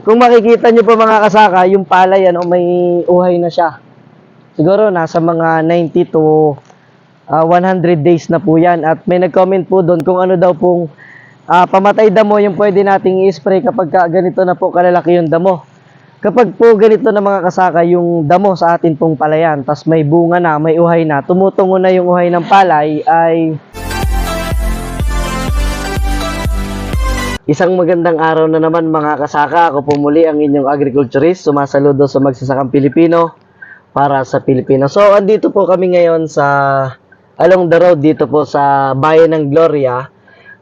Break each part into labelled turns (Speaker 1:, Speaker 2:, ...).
Speaker 1: Kung makikita nyo po mga kasaka, yung palay ano, may uhay na siya. Siguro nasa mga 90 to 100 days na po yan. At may nag-comment po doon kung ano daw pong pamatay damo yung pwede nating i-spray kapag ganito na po kalalaki yung damo. Kapag po ganito na mga kasaka yung damo sa atin pong palayan, tas may bunga na, may uhay na, tumutungo na yung uhay ng palay, ay isang magandang araw na naman mga kasaka. Ako po muli ang inyong agriculturist, sumasaludo sa magsasakang Pilipino para sa Pilipino. So, andito po kami ngayon sa along the road dito po sa Bayan ng Gloria.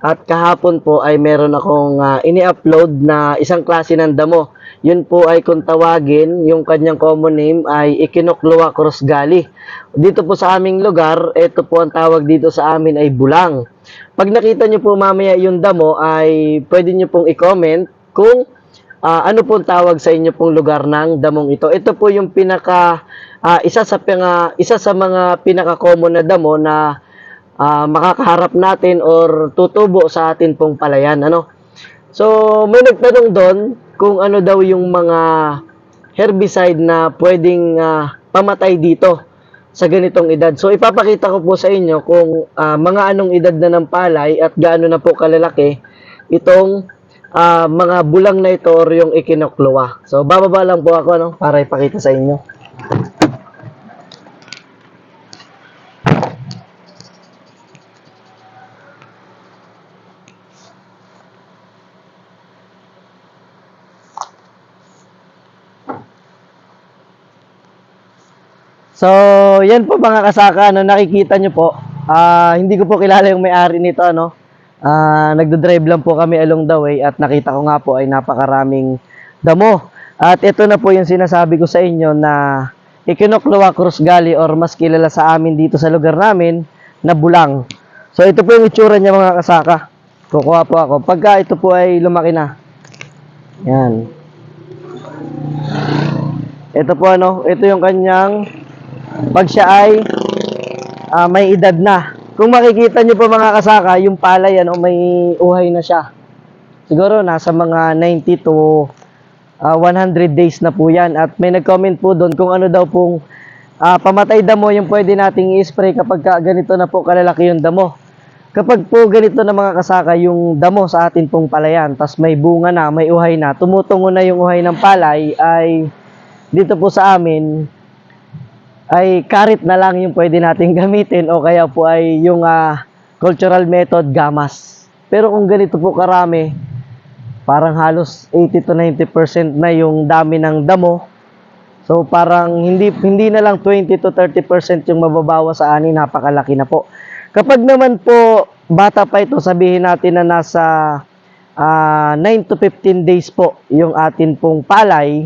Speaker 1: At kahapon po ay meron akong ini-upload na isang klase ng damo. Yun po ay kung tawagin, yung kanyang common name ay Echinoclua cruzgali. Dito po sa aming lugar, ito po ang tawag dito sa amin ay bulang. Pag nakita nyo po mamaya yung damo, ay pwede nyo pong i-comment kung ano pong tawag sa inyo pong lugar ng damong ito. Ito po yung isa sa mga pinaka-common na damo na makakaharap natin or tutubo sa atin pong palayan. Ano? So, may nagtanong doon kung ano daw yung mga herbicide na pwedeng pamatay dito sa ganitong edad. So, ipapakita ko po sa inyo kung mga anong edad na ng palay at gaano na po kalalaki itong mga bulang na ito or yung Echinoclua. So, bababa lang po ako ano, para ipakita sa inyo. So, yan po mga kasaka, ano, nakikita nyo po. Hindi ko po kilala yung may-ari nito, ano. Nagdo-drive lang po kami along the way at nakita ko nga po ay napakaraming damo. At ito na po yung sinasabi ko sa inyo na Echinoclua cruzgali or mas kilala sa amin dito sa lugar namin na bulang. So, ito po yung itsura niya mga kasaka. Kukuha po ako. Pagka ito po ay lumaki na. Yan. Ito po ano, ito yung kanyang pag siya ay may edad na. Kung makikita nyo po mga kasaka, yung palay ano, may uhay na siya. Siguro nasa mga 90 to 100 days na po yan. At may nag-comment po doon kung ano daw pong pamatay damo yung pwede nating i-spray kapag ganito na po kalalaki yung damo. Kapag po ganito na mga kasaka yung damo sa atin pong palayan, tas may bunga na, may uhay na, tumutungo na yung uhay ng palay, ay dito po sa amin ay karit na lang yung pwede natin gamitin o kaya po ay yung cultural method gamas. Pero kung ganito po karami, parang halos 80 to 90% na yung dami ng damo. So parang hindi na lang 20 to 30% yung mababawa sa ani, napakalaki na po. Kapag naman po bata pa ito, sabihin natin na nasa 9 to 15 days po yung atin pong palay,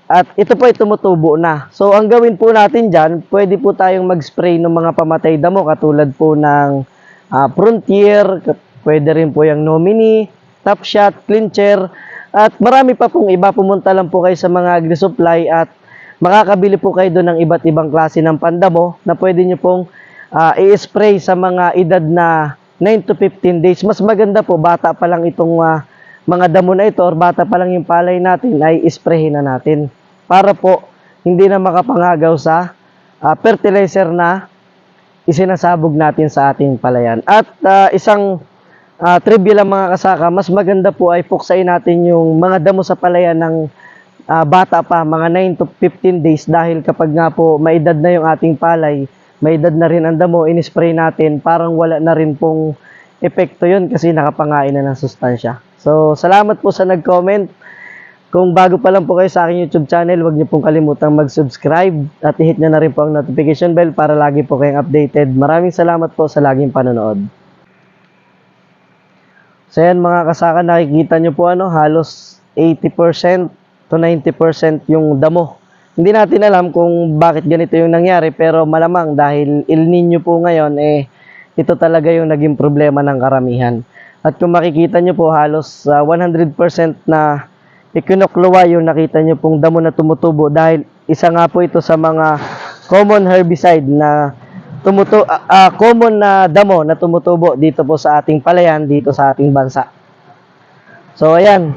Speaker 1: at ito po ay tumutubo na. So, ang gawin po natin dyan, pwede po tayong mag-spray ng mga pamatay damo katulad po ng Frontier, pwede rin po yung Nomini, Top Shot, Clincher, at marami pa pong iba. Pumunta lang po kayo sa mga agri-supply at makakabili po kayo doon ng iba't ibang klase ng pandamo na pwede nyo pong i-spray sa mga edad na 9 to 15 days. Mas maganda po, bata pa lang itong mga damo na ito or bata pa lang yung palay natin, ay isprayhin na natin para po hindi na makapangagaw sa fertilizer na isinasabog natin sa ating palayan. At isang trivia lang mga kasaka, mas maganda po ay puksain natin yung mga damo sa palayan ng bata pa, mga 9 to 15 days, dahil kapag nga po may edad na yung ating palay, may edad na rin ang damo, in-spray natin, parang wala na rin pong epekto yun kasi nakapangain na ng sustansya. So, salamat po sa nag-comment. Kung bago pa lang po kayo sa aking YouTube channel, huwag niyo pong kalimutang mag-subscribe at i-hit niyo na rin po ang notification bell para lagi po kayong updated. Maraming salamat po sa laging panonood. So, yan mga kasaka, nakikita niyo po ano, halos 80% to 90% yung damo. Hindi natin alam kung bakit ganito yung nangyari, pero malamang dahil El Nino po ngayon, ito talaga yung naging problema ng karamihan. At kung makikita nyo po, halos 100% na Echinoclua yung nakita nyo pong damo na tumutubo, dahil isa nga po ito sa mga common herbicide na common na damo na tumutubo dito po sa ating palayan, dito sa ating bansa. So ayan,